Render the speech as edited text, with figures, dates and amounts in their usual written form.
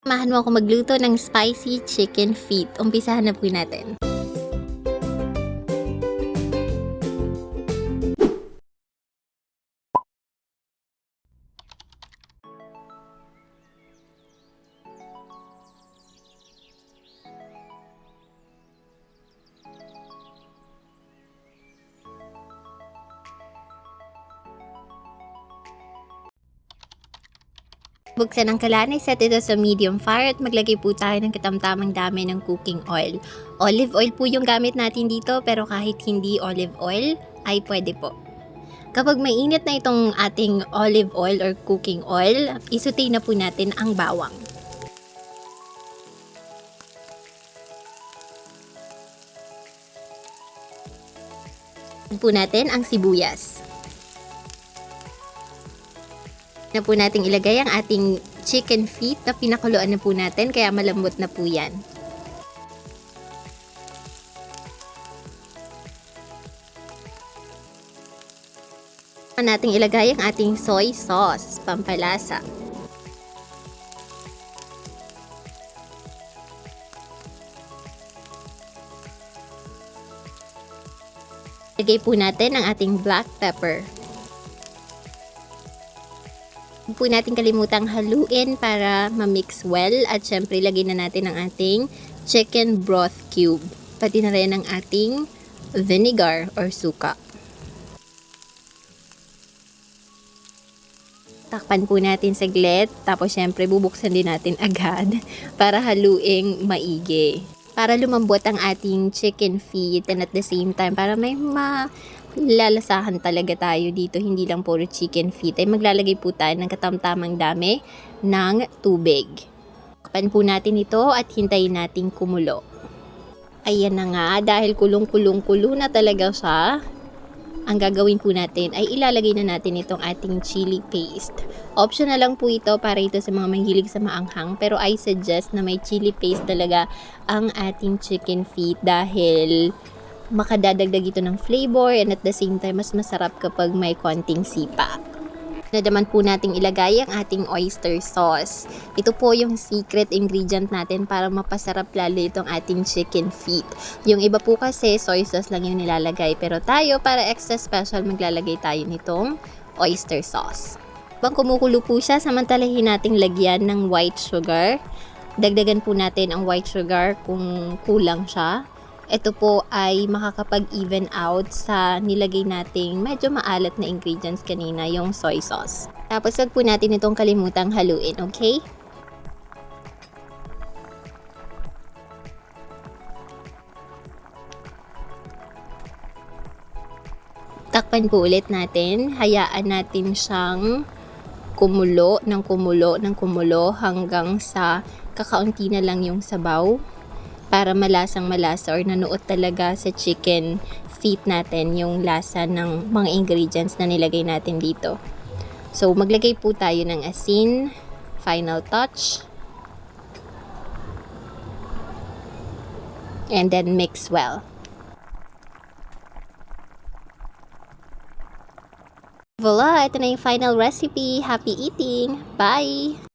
Samahan mo ako magluto ng spicy chicken feet. Umpisahan na po natin. Buksan ang kalan, set ito sa medium fire at maglagay po tayo ng katamtamang dami ng cooking oil. Olive oil po yung gamit natin dito, pero kahit hindi olive oil ay pwede po. Kapag mainit na itong ating olive oil or cooking oil, isutay na po natin ang bawang. Add po natin ang sibuyas. Na po nating ilagay ang ating chicken feet na pinakuluan na po natin kaya malambot na po yan. Nating ilagay ang ating soy sauce, pampalasa. Ilagay po natin ang ating black pepper. Huwag po natin kalimutang haluin para ma-mix well at syempre lagyan na natin ang ating chicken broth cube. Pati na rin ang ating vinegar or suka. Takpan po natin saglit tapos syempre bubuksan din natin agad para haluing maigi. Para lumambot ang ating chicken feet and at the same time para may lalasahan talaga tayo dito, hindi lang puro chicken feet, ay maglalagay po tayo ng katamtamang dami ng tubig. Takpan po natin ito at hintayin natin kumulo. Ayan na nga, dahil kulong-kulong-kulo na talaga siya, ang gagawin po natin ay ilalagay na natin itong ating chili paste. Optional lang po ito para ito sa mga mahilig sa maanghang, pero I suggest na may chili paste talaga ang ating chicken feet dahil makadadagdag ito ng flavor and at the same time mas masarap kapag may konting sipa. Nadaman po nating ilagay ang ating oyster sauce. Ito po yung secret ingredient natin para mapasarap lalo itong ating chicken feet. Yung iba po kasi soy sauce lang yung nilalagay, pero tayo para extra special maglalagay tayo nitong oyster sauce. Habang kumukulo po siya, samantalahin nating lagyan ng white sugar. Dagdagan po natin ang white sugar kung kulang siya. Ito po ay makakapag-even out sa nilagay nating medyo maalat na ingredients kanina, yung soy sauce. Tapos wag po natin itong kalimutang haluin, okay? Takpan po ulit natin. Hayaan natin siyang kumulo ng kumulo ng kumulo hanggang sa kakaunti na lang yung sabaw. Para malasang malasa or nanuot talaga sa chicken feet natin yung lasa ng mga ingredients na nilagay natin dito. So, maglagay po tayo ng asin, final touch. And then mix well. Voila! Ito na yung final recipe. Happy eating! Bye!